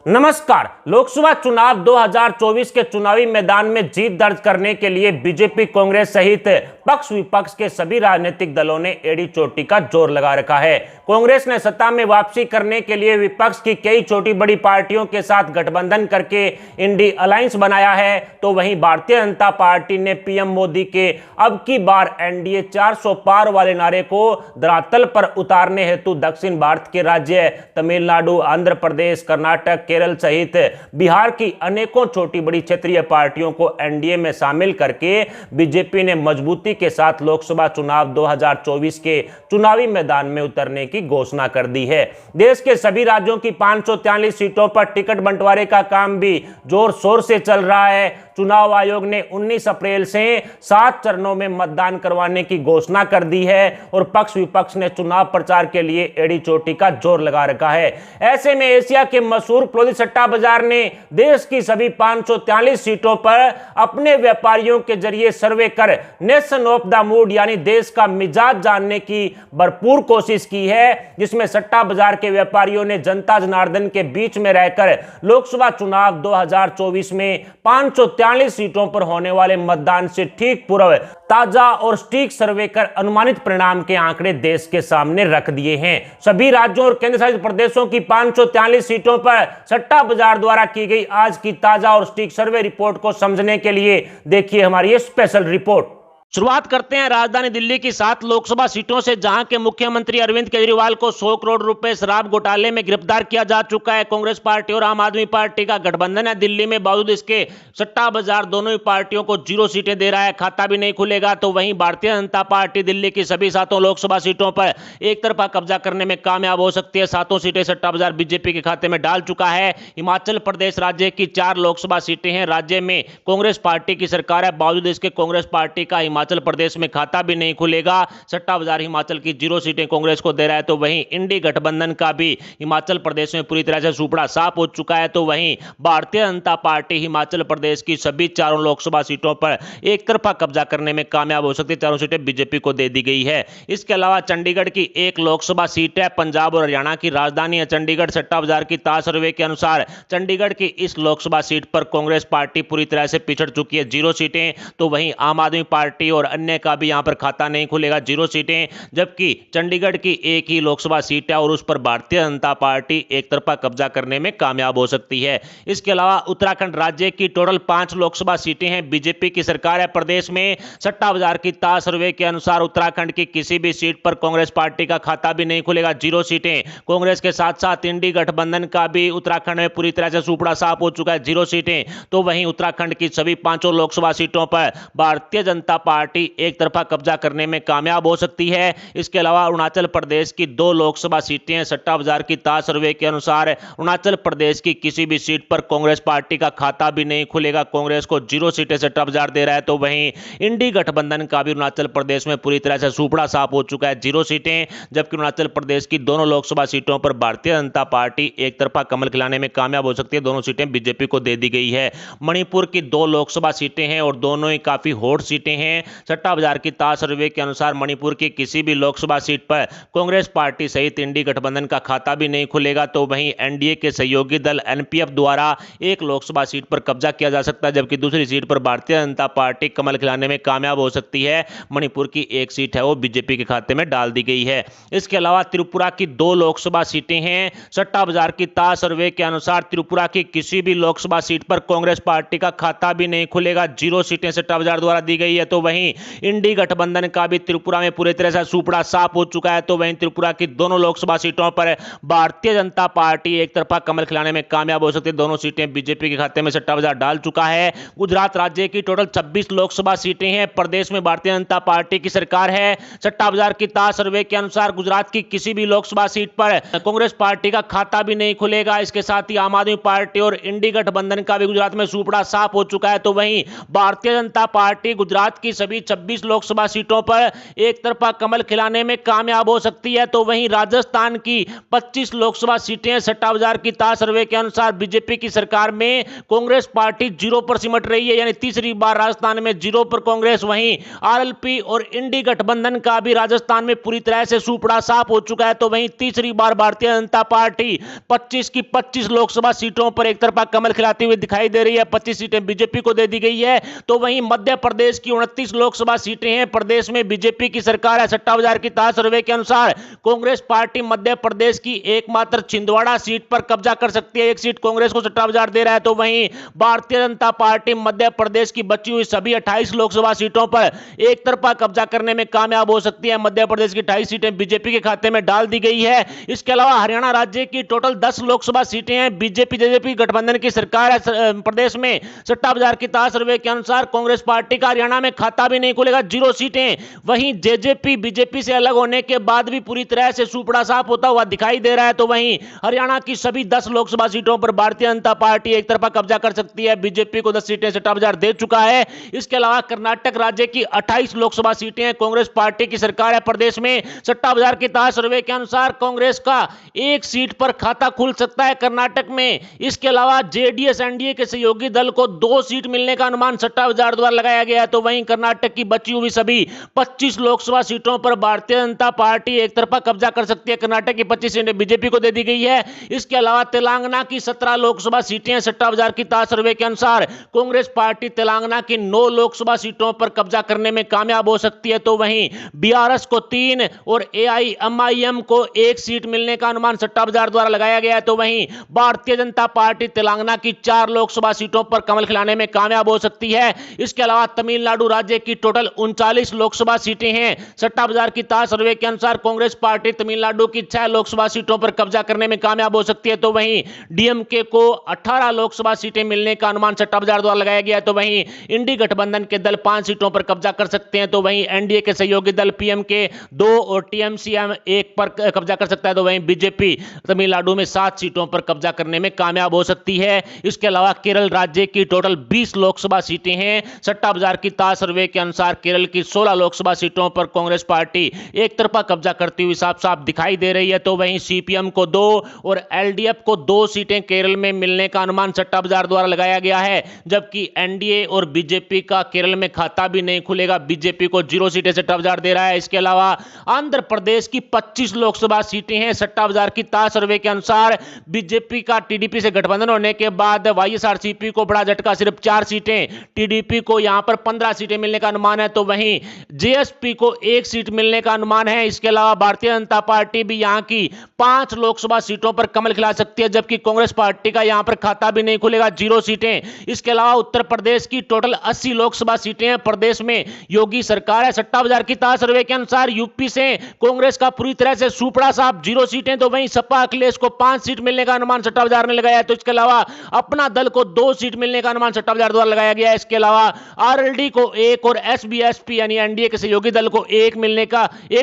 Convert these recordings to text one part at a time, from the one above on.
नमस्कार। लोकसभा चुनाव 2024 के चुनावी मैदान में जीत दर्ज करने के लिए बीजेपी, कांग्रेस सहित पक्ष विपक्ष के सभी राजनीतिक दलों ने एड़ी चोटी का जोर लगा रखा है। कांग्रेस ने सत्ता में वापसी करने के लिए विपक्ष की कई छोटी बड़ी पार्टियों के साथ गठबंधन करके इंडी अलायंस बनाया है, तो वहीं भारतीय जनता पार्टी ने पीएम मोदी के अब की बार एनडीए 400 पार वाले नारे को धरातल पर उतारने हेतु दक्षिण भारत के राज्य तमिलनाडु, आंध्र प्रदेश, कर्नाटक, केरल सहित बिहार की अनेकों छोटी बड़ी क्षेत्रीय पार्टियों को एनडीए में शामिल करके बीजेपी ने मजबूती के साथ लोकसभा चुनाव 2024 के चुनावी मैदान में उतरने की घोषणा कर दी है। देश के सभी राज्यों की 543 सीटों पर टिकट बंटवारे का काम भी जोर शोर से चल रहा है। चुनाव आयोग ने 19 अप्रैल से 7 चरणों में मतदान करवाने की घोषणा कर दी है और पक्ष विपक्ष ने चुनाव प्रचार के लिए एड़ी चोटी का जोर लगा रखा है। ऐसे में एशिया के मशहूर प्रोदी सट्टा बाजार ने देश की सभी 543 सीटों पर अपने व्यापारियों के जरिए सर्वे कर नेशन ऑफ द मूड यानी देश का मिजाज जानने की भरपूर कोशिश की है, जिसमें सट्टा बाजार के व्यापारियों ने जनता जनार्दन के बीच में रहकर लोकसभा चुनाव 2024 में 543 सीटों पर होने वाले मतदान से ठीक पूर्व ताजा और सटीक सर्वे कर अनुमानित परिणाम के आंकड़े देश के सामने रख दिए हैं। सभी राज्यों और केंद्र शासित प्रदेशों की 543 सीटों पर सट्टा बाजार द्वारा की गई आज की ताजा और सटीक सर्वे रिपोर्ट को समझने के लिए देखिए हमारी ये स्पेशल रिपोर्ट। शुरुआत करते हैं राजधानी दिल्ली की 7 लोकसभा सीटों से, जहां के मुख्यमंत्री अरविंद केजरीवाल को 100 करोड़ रुपए शराब घोटाले में गिरफ्तार किया जा चुका है। कांग्रेस पार्टी और आम आदमी पार्टी का गठबंधन है दिल्ली में। बावजूद इसके सट्टा बाजार दोनों ही पार्टियों को 0 सीटें दे रहा है, खाता भी नहीं खुलेगा। तो वहीं भारतीय जनता पार्टी दिल्ली की सभी 7 लोकसभा सीटों पर एक तरफा कब्जा करने में कामयाब हो सकती है। 7 सीटें सट्टा बाजार बीजेपी के खाते में डाल चुका है। हिमाचल प्रदेश राज्य की 4 लोकसभा सीटें हैं। राज्य में कांग्रेस पार्टी की सरकार है, बावजूद इसके कांग्रेस पार्टी का हिमाचल प्रदेश में खाता भी नहीं खुलेगा। सट्टा बाजार हिमाचल की 0 सीटें कांग्रेस को दे रहा है। तो वहीं इंडी गठबंधन का भी हिमाचल प्रदेश में पूरी तरह से सुपड़ा साफ हो चुका है। तो वहीं भारतीय जनता पार्टी हिमाचल प्रदेश की सभी 4 लोकसभा सीटों पर एक तरफा कब्जा करने में कामयाब हो सकती है। 4 सीटें बीजेपी को दे दी गई है। इसके अलावा चंडीगढ़ की 1 लोकसभा सीट है। पंजाब और हरियाणा की राजधानी है चंडीगढ़। सट्टा बाजार की ताज सर्वे के अनुसार चंडीगढ़ की इस लोकसभा सीट पर कांग्रेस पार्टी पूरी तरह से पिछड़ चुकी है, 0 सीटें। तो वहीं आम आदमी पार्टी और अन्य का भी यहां पर खाता नहीं खुलेगा, 0 सीटें। जबकि चंडीगढ़ की एक ही लोकसभा सीट है और उस पर भारतीय जनता पार्टी एक तरफा कब्जा करने में कामयाब हो सकती है। इसके अलावा उत्तराखंड राज्य की टोटल 5 लोकसभा सीटें हैं। बीजेपी की सरकार है प्रदेश में। सट्टा बाजार की ताज सर्वे के अनुसार उत्तराखंड की किसी भी सीट पर कांग्रेस पार्टी का खाता भी नहीं खुलेगा, 0 सीटें। कांग्रेस के साथ साथ इंडी गठबंधन का भी उत्तराखंड में पूरी तरह से सुपड़ा साफ हो चुका है, 0 सीटें। तो वहीं उत्तराखंड की सभी 5 लोकसभा सीटों पर भारतीय जनता पार्टी एक तरफा कब्जा करने में कामयाब हो सकती है। इसके अलावा अरुणाचल प्रदेश की 2 लोकसभा सीटें हैं। सट्टा बाजार की ताज सर्वे के अनुसार अरुणाचल प्रदेश की किसी भी सीट पर कांग्रेस पार्टी का खाता भी नहीं खुलेगा, कांग्रेस को 0 सीटें सट्टा बाजार दे रहा है। तो वहीं इंडी गठबंधन का भी अरुणाचल प्रदेश में पूरी तरह से सुपड़ा साफ हो चुका है, 0 सीटें। जबकि अरुणाचल प्रदेश की दोनों लोकसभा सीटों पर भारतीय जनता पार्टी एक तरफा कमल खिलाने में कामयाब हो सकती है, दोनों सीटें बीजेपी को दे दी गई है। मणिपुर की 2 लोकसभा सीटें हैं और दोनों ही काफी हॉट सीटें हैं। सट्टा बाजार की ताज सर्वे के अनुसार मणिपुर की किसी भी लोकसभा सीट पर कांग्रेस पार्टी सहित इंडी गठबंधन का खाता भी नहीं खुलेगा। तो वहीं एनडीए के सहयोगी दल एनपीएफ द्वारा एक लोकसभा सीट पर कब्जा किया जा सकता है, जबकि दूसरी सीट पर भारतीय जनता पार्टी कमल खिलाने में कामयाब हो सकती है। मणिपुर की 1 सीट है वो बीजेपी के खाते में डाल दी गई है। इसके अलावा त्रिपुरा की 2 लोकसभा सीटें हैं। सट्टा बाजार की ताज सर्वे के अनुसार त्रिपुरा की किसी भी लोकसभा सीट पर कांग्रेस पार्टी का खाता भी नहीं खुलेगा, 0 सीटें सट्टा बाजार द्वारा दी गई है। तो वहीं इंडी गठबंधन का भी त्रिपुरा में पूरी तरह से सुपड़ा साफ हो चुका है। तो वहीं त्रिपुरा की दोनों लोकसभा सीटों पर भारतीय जनता पार्टी एक तरफा कमल खिलाने में कामयाब हो सकती है, दोनों सीटें बीजेपी के खाते में सट्टा बाजार डाल चुका है। गुजरात राज्य की टोटल 26 लोकसभा सीटें हैं। प्रदेश में भारतीय जनता पार्टी की सरकार है। सट्टा बाजार की ताज सर्वे के अनुसार गुजरात की किसी भी लोकसभा सीट पर कांग्रेस पार्टी का खाता भी नहीं खुलेगा। इसके साथ ही आम आदमी पार्टी और इंडी गठबंधन का भी गुजरात में सुपड़ा साफ हो चुका है। तो वहीं भारतीय जनता पार्टी गुजरात की सभी 26 लोकसभा सीटों पर एक तरफा कमल खिलाने में कामयाब हो सकती है। तो वहीं राजस्थान की 25 लोकसभा सीटें सट्टा बाजार की ताज सर्वे के अनुसार बीजेपी की सरकार में कांग्रेस पार्टी जीरो पर सिमट रही है, यानी तीसरी बार राजस्थान में जीरो पर कांग्रेस। वहीं आरएलपी और इंडी गठबंधन का भी राजस्थान में पूरी तरह से सूपड़ा साफ हो चुका है। तो वहीं तीसरी बार भारतीय जनता पार्टी 25 की 25 लोकसभा सीटों पर एक तरफा कमल खिलाती हुई दिखाई दे रही है। 25 सीटें बीजेपी को दे दी गई है। तो वहीं मध्य प्रदेश की 29 लोकसभा सीटें हैं, प्रदेश में बीजेपी की सरकार है। सट्टा बाजार की ताज सर्वे के अनुसार कांग्रेस पार्टी मध्य प्रदेश की एकमात्र छिंदवाड़ा सीट पर कब्जा कर सकती है। एक सीट कांग्रेस को सट्टा बाजार दे रहा है। तो वहीं भारतीय जनता पार्टी मध्य प्रदेश की बची हुई सभी 28 लोकसभा सीटों पर एक तरफा कब्जा करने में कामयाब हो सकती है। मध्य प्रदेश की 28 सीटें बीजेपी के खाते में डाल दी गई है। इसके अलावा हरियाणा राज्य की टोटल 10 लोकसभा सीटें हैं, बीजेपी जेजेपी गठबंधन की सरकार है प्रदेश में। सट्टा बाजार की ताज सर्वे के अनुसार कांग्रेस पार्टी का हरियाणा में खाता भी नहीं खुलेगा, 0 सीटें। वहीं जेजेपी बीजेपी से अलग होने के बाद भी पूरी तरह से सूपड़ा साफ होता हुआ दिखाई दे रहा है। तो वहीं हरियाणा की सभी 10 लोकसभा सीटों पर भारतीय जनता पार्टी एक तरफा कब्जा कर सकती है। बीजेपी को 10 सीटें सट्टा बाजार दे चुका है। इसके अलावा कर्नाटक राज्य की 28 लोकसभा सीटें हैं, कांग्रेस पार्टी की सरकार है प्रदेश में। सट्टा बाजार की ताज सर्वे के अनुसार कांग्रेस का एक सीट पर खाता खुल सकता है कर्नाटक में। इसके अलावा जेडीएस एनडीए के सहयोगी दल को 2 सीट मिलने का अनुमान सट्टा बाजार द्वारा लगाया गया है। तो वहीं कर्नाटक की बची हुई सभी 25 लोकसभा सीटों पर भारतीय जनता पार्टी एक तरफा कब्जा कर सकती है। कर्नाटक की 25 सीटें बीजेपी को दे दी गई है। इसके अलावा तेलंगाना की 17 लोकसभा सीटें सट्टा बाजार की ताज सर्वे के अनुसार कांग्रेस पार्टी तेलंगाना की 9 लोकसभा सीटों पर कब्जा करने में कामयाब हो सकती है। तो वहीं बीआरएस को 3 और एआईएमआईएम को 1 सीट मिलने का अनुमान सट्टा बाजार द्वारा लगाया गया है। तो वहीं भारतीय जनता पार्टी तेलंगाना की 4 लोकसभा सीटों पर कमल खिलाने में कामयाब हो सकती है। इसके अलावा तमिलनाडु राज्य की टोटल 39 लोकसभा सीटें हैं, सट्टा बाजार की ताज सर्वे के अनुसार कांग्रेस पार्टी तमिलनाडु की 6 लोकसभा सीटों पर कब्जा करने में कामयाब हो सकती है। तो वहीं डीएमके को 18 लोकसभा सीटें मिलने का अनुमान सट्टा बाजार द्वारा लगाया गया है। तो वहीं इंडी गठबंधन के दल 5 सीटों पर कब्जा कर सकते हैं। तो वहीं एनडीए के सहयोगी दल पीएमके 2 और टीएमसीएम 1 पर कब्जा कर सकता है। तो वहीं बीजेपी तमिलनाडु में 7 सीटों पर कब्जा करने में कामयाब हो सकती है। इसके अलावा केरल राज्य की टोटल 20 लोकसभा सीटें हैं, सट्टा बाजार की ताज सर्वे के अनुसार केरल की 16 लोकसभा सीटों पर कांग्रेस पार्टी एक तरफा कब्जा करती हुई साफ साफ दिखाई दे रही है। तो वहीं सीपीएम को 2 और एलडीएफ को 2 सीटें केरल में मिलने का अनुमान सट्टा बाजार द्वारा लगाया गया है, जबकि एनडीए और बीजेपी का केरल में खाता भी नहीं खुलेगा। बीजेपी को 0 सीटें सट्टा बाजार दे रहा है। इसके अलावा आंध्र प्रदेश की 25 लोकसभा सीटें हैं, सट्टा बाजार की ताज सर्वे के अनुसार बीजेपी का टीडीपी से गठबंधन होने के बाद वाईएसआरसीपी को बड़ा झटका, सिर्फ 4 सीटें, टीडीपी को यहां पर 15 सीटें मिलने का अनुमान है। तो वहीं जेएसपी को 1 सीट मिलने का अनुमान है। इसके अलावा भारतीय जनता पार्टी भी यहां की 5 लोकसभा सीटों पर कमल खिला सकती है, जबकि कांग्रेस पार्टी का यहां पर खाता भी नहीं खुलेगा, 0 सीटें। इसके अलावा उत्तर प्रदेश की टोटल 80 लोकसभा सीटें हैं, प्रदेश में योगी सरकार है। सट्टा बाजार की ताज सर्वे के अनुसार यूपी से कांग्रेस का पूरी तरह से सूपड़ा साफ, 0 सीटें। तो वहीं सपा अखिलेश को 5 सीट मिलने का अनुमान सट्टा बाजार ने लगाया है। तो इसके अलावा अपना दल को 2 सीट मिलने का अनुमान सट्टा बाजार द्वारा लगाया गया है। इसके अलावा आरएलडी को 1 और एसबीएसपी यानी एनडीए के सहयोगी दल को 1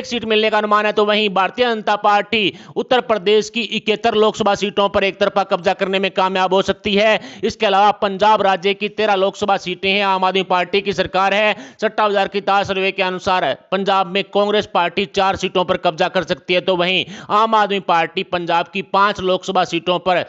सीट मिलने का अनुमान है। तो वहीं भारतीय जनता पार्टी उत्तर प्रदेश की 71 लोकसभा सीटों पर एक तरफा कब्जा करने में कामयाब हो सकती है। इसके अलावा पंजाब राज्य की 13 लोकसभा सीटें हैं, आम आदमी पार्टी की सरकार है। सट्टा बाजार की ताज सर्वे के अनुसार पंजाब में कांग्रेस पार्टी 4 सीटों पर कब्जा कर सकती है। तो वहीं आम आदमी पार्टी पंजाब की 5 लोकसभा सीटों पर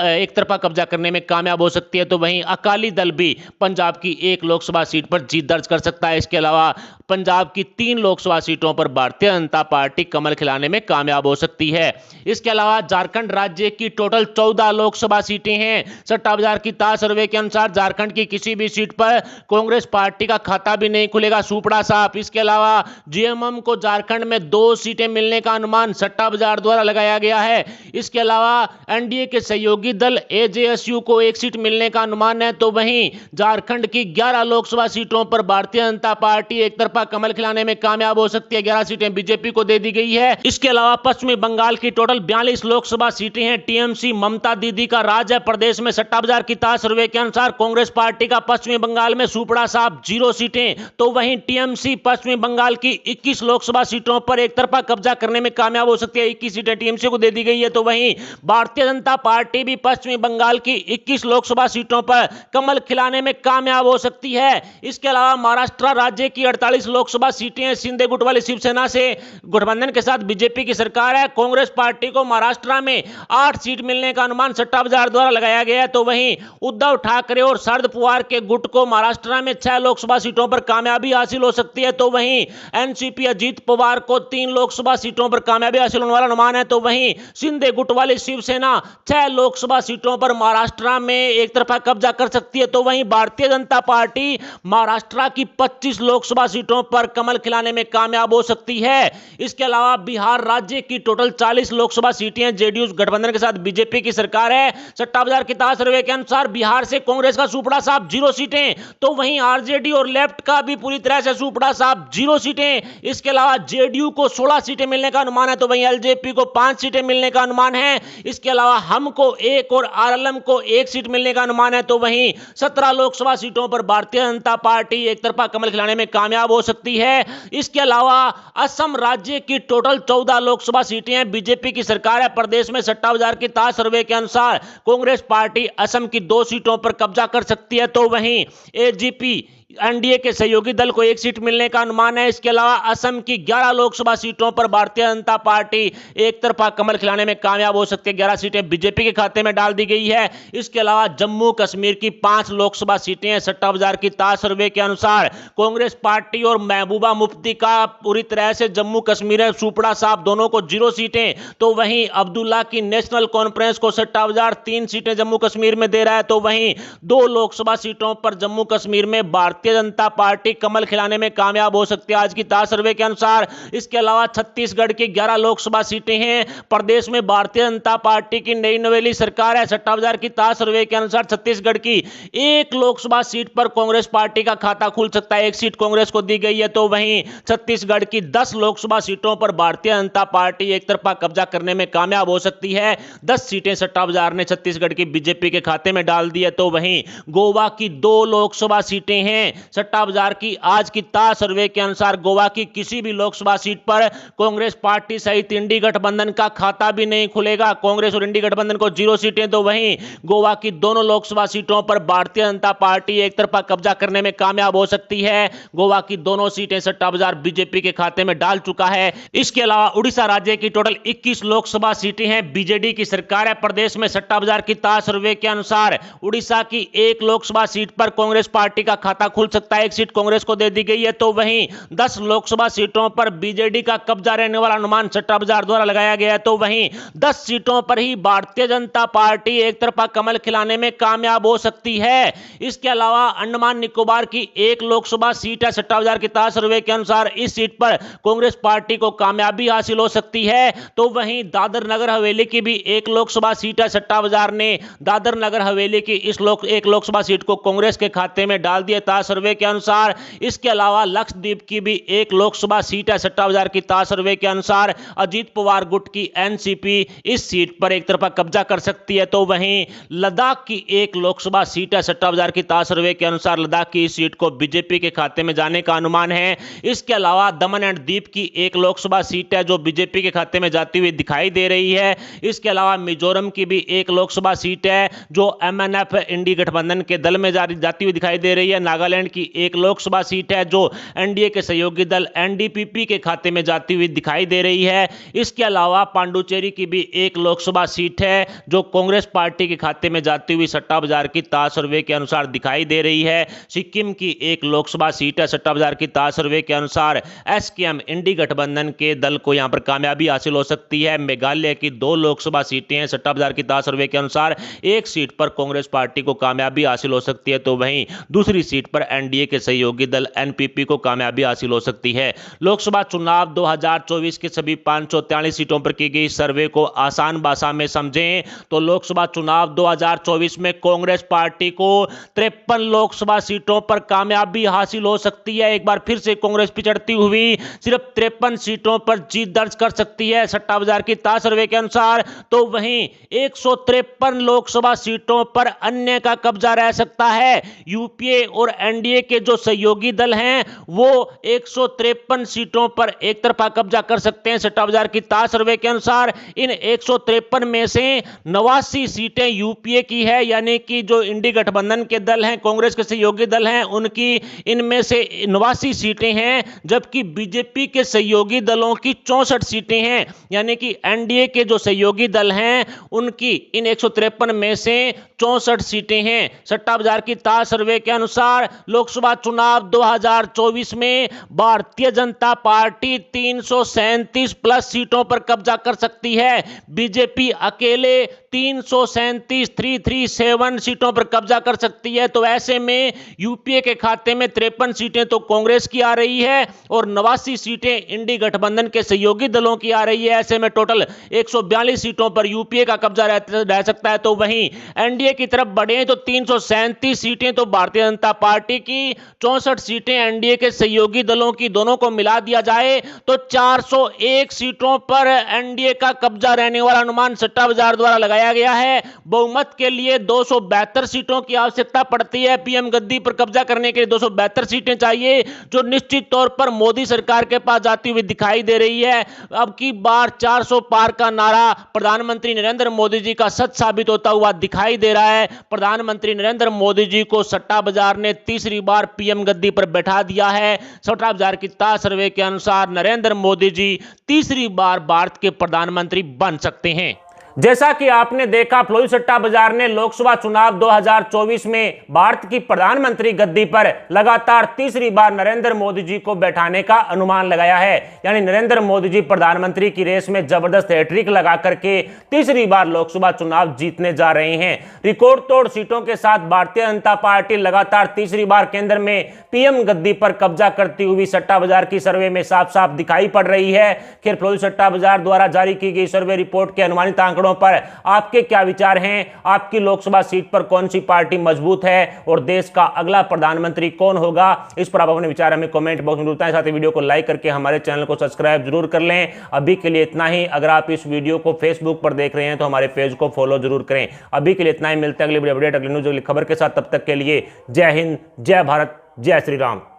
एक तरफा कब्जा करने में कामयाब हो सकती है। तो वहीं अकाली दल भी पंजाब की 1 लोकसभा सीट पर जीत दर्ज कर सकता है। इसके अलावा पंजाब की 3 लोकसभा सीटों पर भारतीय जनता पार्टी कमल खिलाने में कामयाब हो सकती है। इसके अलावा झारखंड राज्य की टोटल 14 लोकसभा सीटें हैं, सट्टा बाजार की ताज सर्वे के अनुसार झारखंड की किसी भी सीट पर कांग्रेस पार्टी का खाता भी नहीं खुलेगा, सूपड़ा साफ। इसके अलावा जीएमएम को झारखंड में 2 सीटें मिलने का अनुमान सट्टा बाजार द्वारा लगाया गया है। इसके अलावा एनडीए के सहयोगी दल एजेएसयू को 1 सीट मिलने का अनुमान है। तो वहीं झारखंड की 11 लोकसभा सीटों पर भारतीय जनता पार्टी एक तरफा कमल खिलाने में कामयाब हो सकती है, 11 सीटें बीजेपी को दे दी गई है। इसके अलावा पश्चिमी बंगाल की टोटल 42 लोकसभा सीटें हैं, टीएमसी ममता दीदी का राज है प्रदेश में। सट्टा बाजार की ताज सर्वे के अनुसार कांग्रेस पार्टी का पश्चिमी बंगाल में सूपड़ा साफ, 0 सीटें। तो वहीं टीएमसी पश्चिमी बंगाल की 21 लोकसभा सीटों पर एक तरफा कब्जा करने में कामयाब हो सकती है, 21 सीटें टीएमसी को दे दी गई है। तो वहीं भारतीय जनता पार्टी भी पश्चिमी बंगाल की 21 लोकसभा सीटों पर कमल खिलाने में कामयाब हो सकती है। इसके अलावा महाराष्ट्र राज्य की 48 लोकसभा सीटें हैं शिंदे गुट वाली शिवसेना से गठबंधन के साथ बीजेपी की सरकार है। कांग्रेस पार्टी को महाराष्ट्र में 8 सीट मिलने का अनुमान सट्टा बाजार द्वारा लगाया गया है। तो वहीं उद्धव ठाकरे और शरद पवार के गुट को महाराष्ट्र में 6 लोकसभा सीटों पर कामयाबी हासिल हो सकती है। तो वहीं एनसीपी अजीत पवार को 3 लोकसभा सीटों पर कामयाबी हासिल होने वाला अनुमान है। तो वहीं शिंदे गुट वाली शिवसेना 6 लोकसभा सीटों पर महाराष्ट्र में एक तरफा कब्जा कर सकती है। तो वहीं भारतीय जनता पार्टी महाराष्ट्र की 25 लोकसभा सीटों पर कमल खिलाने में कामयाब हो सकती है। इसके अलावा बिहार राज्य की टोटल 40 लोकसभा सीटें जेडीयू गठबंधन के साथ बीजेपी की सरकार है। सट्टा बाजार की ताज सर्वे के अनुसार बिहार से कांग्रेस का सुपड़ा साहब 0 सीटें, तो वहीं आरजेडी और लेफ्ट का भी पूरी तरह से सुपड़ा साहब 0 सीटें। इसके अलावा जेडीयू को 16 सीटें मिलने का अनुमान है। तो वहीं एलजेपी को 5 सीटें मिलने का अनुमान है। इसके अलावा हम को 1 और आरएलएम को 1 सीट मिलने का अनुमान है। तो वहीं 17 लोकसभा सीटों पर भारतीय जनता पार्टी एक तरफा कमल खिलाने में कामयाब हो सकती है। इसके अलावा असम राज्य की टोटल 14 लोकसभा सीटें हैं, बीजेपी की सरकार है। प्रदेश में सट्टा बाजार की ताज सर्वे के अनुसार कांग्रेस पार्टी असम की 2 सीटों पर कब्जा कर सकती है। तो वहीं एजीपी एनडीए के सहयोगी दल को 1 सीट मिलने का अनुमान है। इसके अलावा असम की 11 लोकसभा सीटों पर भारतीय जनता पार्टी एक तरफा कमल खिलाने में कामयाब हो सकती है। 11 सीटें बीजेपी के खाते में डाल दी गई है। इसके अलावा जम्मू कश्मीर की 5 लोकसभा सीटें हैं। सट्टा बाजार की ताज सर्वे के अनुसार कांग्रेस पार्टी और महबूबा मुफ्ती का पूरी तरह से जम्मू कश्मीर है सुपड़ा साहब दोनों को 0 सीटें। तो वहीं अब्दुल्ला की नेशनल कॉन्फ्रेंस को सट्टा बाजार 3 सीटें जम्मू कश्मीर में दे रहा है। तो वहीं 2 लोकसभा सीटों पर जम्मू कश्मीर में भारतीय जनता पार्टी कमल खिलाने में कामयाब हो सकती है आज की ताज सर्वे के अनुसार। इसके अलावा छत्तीसगढ़ की 11 लोकसभा सीटें हैं। प्रदेश में भारतीय जनता पार्टी की नई नवेली सरकार है। सट्टा बाजार की ताज सर्वे के अनुसार छत्तीसगढ़ की 1 लोकसभा सीट पर कांग्रेस पार्टी का खाता खुल सकता है। 1 सीट कांग्रेस को दी गई है। तो वहीं छत्तीसगढ़ की 10 लोकसभा सीटों पर भारतीय जनता पार्टी एक तरफा कब्जा करने में कामयाब हो सकती है। 10 सीटें सट्टा बाजार ने छत्तीसगढ़ की बीजेपी के खाते में डाल दी है। तो वहीं गोवा की 2 लोकसभा सीटें हैं। सट्टा बाजार की आज की ताज सर्वे के अनुसार गोवा की किसी भी लोकसभा सीट पर कांग्रेस पार्टी सहित इंडी गठबंधन का खाता भी नहीं खुलेगा। कांग्रेस और इंडी गठबंधन को 0 सीटें। तो वहीं गोवा की दोनों लोकसभा सीटों पर भारतीय जनता पार्टी एक तरफा कब्जा करने में कामयाब हो सकती है। गोवा की दोनों सीटें सट्टा बाजार बीजेपी के खाते में डाल चुका है। इसके अलावा उड़ीसा राज्य की टोटल 21 लोकसभा सीटें हैं, बीजेडी की सरकार है। प्रदेश में सट्टा बाजार की ताज सर्वे के अनुसार उड़ीसा की 1 लोकसभा सीट पर कांग्रेस पार्टी का खाता खुल सकता है। 1 सीट कांग्रेस को दे दी गई है। तो वहीं 10 लोकसभा सीटों पर बीजेडी का कब्जा रहने वाला अनुमान सट्टा बाजार द्वारा लगाया गया है। तो वहीं 10 सीटों पर ही भारतीय जनता पार्टी एक तरफा कमल खिलाने में कामयाब हो सकती है। इसके अलावा अंडमान निकोबार की 1 लोकसभा सीट है। सट्टा बाजार की ताज सर्वे के अनुसार इस सीट पर कांग्रेस पार्टी को कामयाबी हासिल हो सकती है। तो वहीं दादर नगर हवेली की भी 1 लोकसभा सीट है। सट्टा बाजार ने दादर नगर हवेली की इस 1 लोकसभा सीट को कांग्रेस के खाते में डाल दिया ताज सर्वे के अनुसार। इसके अलावा लक्षद्वीप की भी 1 लोकसभा सीट है। सट्टा बाजार की ताज सर्वे के अनुसार अजीत पवार गुट की एनसीपी इस सीट पर एक तरफा कब्जा कर सकती है। तो वहीं लद्दाख की 1 लोकसभा सीट है। सट्टा बाजार की ताज सर्वे के अनुसार लद्दाख की इस सीट को बीजेपी के खाते में जाने का अनुमान है। इसके अलावा दमन एंड दीप की 1 लोकसभा सीट है जो बीजेपी के खाते में जाती हुई दिखाई दे रही है। इसके अलावा मिजोरम की भी 1 लोकसभा सीट है जो एमएनएफ इंडी गठबंधन के दल में जाती हुई दिखाई दे रही है। नागालैंड की 1 लोकसभा सीट है जो एनडीए के सहयोगी दल एनडीपीपी के खाते में जाती हुई दिखाई दे रही है। इसके अलावा पांडुचेरी की भी 1 लोकसभा सीट है जो कांग्रेस पार्टी के खाते में जाती हुई सट्टा बाजार की ताज सर्वे के अनुसार दिखाई दे रही है। सिक्किम की 1 लोकसभा सीट है। सट्टा बाजार की ताज सर्वे के अनुसार एसकेएम इंडी गठबंधन के दल को यहां पर कामयाबी हासिल हो सकती है। मेघालय की 2 लोकसभा सीटें हैं। सट्टा बाजार की ताज सर्वे के अनुसार 1 सीट पर कांग्रेस पार्टी को कामयाबी हासिल हो सकती है। तो वहीं दूसरी सीट पर एनडीए के सहयोगी दल एनपीपी को कामयाबी हासिल हो सकती है। लोकसभा चुनाव 2024 की सभी 543 सीटों पर की गई सर्वे को आसान भाषा में समझें तो लोकसभा चुनाव 2024 में कांग्रेस पार्टी को 53 लोकसभा सीटों पर कामयाबी हासिल हो सकती है। एक बार फिर से कांग्रेस पिछड़ती हुई सिर्फ 53 सीटों पर जीत दर्ज कर सकती है सट्टा बाजार की ताज सर्वे के अनुसार। तो वहीं 153 लोकसभा सीटों पर अन्य का कब्जा रह सकता है। यूपीए और एनडीए के जो सहयोगी दल हैं वो 153 सीटों पर एक तरफा कब्जा कर सकते हैं। सट्टा बाजार की ताज सर्वे के अनुसार इन 153 में से 89 सीटें यूपीए की है, यानी कि जो इंडी गठबंधन के दल हैं, कांग्रेस के सहयोगी दल हैं, उनकी इनमें से 89 सीटें हैं, जबकि बीजेपी के सहयोगी दलों की 64 सीटें हैं, यानी कि एनडीए के जो सहयोगी दल हैं उनकी इन 153 में से 64 सीटें हैं। सट्टा बाजार की ताज सर्वे के अनुसार लोकसभा चुनाव 2024 में भारतीय जनता पार्टी 337 प्लस सीटों पर कब्जा कर सकती है। बीजेपी अकेले 337 सीटों पर कब्जा कर सकती है। तो ऐसे में यूपीए के खाते में 53 सीटें तो कांग्रेस की आ रही है और 89 सीटें इंडी गठबंधन के सहयोगी दलों की आ रही है। ऐसे में टोटल 142 सीटों पर यूपीए का कब्जा रह सकता है। तो वहीं एनडीए की तरफ बढ़े तो 337 सीटें तो भारतीय जनता पार्टी की, 64 सीटें एनडीए के सहयोगी दलों की, दोनों को मिला दिया जाए तो 401 सीटों पर एनडीए का कब्जा रहने वाला अनुमान सट्टा बाजार द्वारा लगाया गया है। बहुमत के लिए 272 सीटों की आवश्यकता पड़ती है। पीएम गद्दी पर कब्जा करने के लिए 272 सीटें चाहिए, जो निश्चित तौर पर मोदी सरकार के पास जाती हुई दिखाई दे रही है। अब की बार 400 पार का नारा प्रधानमंत्री नरेंद्र मोदी जी का सच साबित होता हुआ दिखाई दे रहा है। प्रधानमंत्री नरेंद्र मोदी जी को सट्टा बाजार ने तीसरी बार पीएम गद्दी पर बैठा दिया है। सट्टा बाजार की ताज सर्वे के अनुसार नरेंद्र मोदी जी तीसरी बार भारत के प्रधानमंत्री बन सकते हैं। जैसा कि आपने देखा, फ्लोरी सट्टा बाजार ने लोकसभा चुनाव 2024 में भारत की प्रधानमंत्री गद्दी पर लगातार तीसरी बार नरेंद्र मोदी जी को बैठाने का अनुमान लगाया है। यानी नरेंद्र मोदी जी प्रधानमंत्री की रेस में जबरदस्त हैट्रिक लगा करके तीसरी बार लोकसभा चुनाव जीतने जा रहे हैं। रिकॉर्ड तोड़ सीटों के साथ भारतीय जनता पार्टी लगातार तीसरी बार केंद्र में पीएम गद्दी पर कब्जा करती हुई सट्टा बाजार की सर्वे में साफ साफ दिखाई पड़ रही है। खैर, फ्लोरी सट्टा बाजार द्वारा जारी की गई सर्वे रिपोर्ट के अनुमानित आंकड़ों पर आपके क्या विचार हैं? आपकी लोकसभा सीट पर कौन सी पार्टी मजबूत है और देश का अगला प्रधानमंत्री कौन होगा? इस पर आप अपने विचार हमें कमेंट बॉक्स में बताएं। साथ ही वीडियो को लाइक करके हमारे चैनल को सब्सक्राइब जरूर कर लें। अभी के लिए इतना ही। अगर आप इस वीडियो को फेसबुक पर देख रहे हैं तो हमारे पेज को फॉलो जरूर करें। अभी के लिए इतना ही। मिलते हैं अगली वीडियो अपडेट, अगली न्यूज, अगली खबर के साथ। तब तक के लिए जय हिंद, जय भारत, जय श्री राम।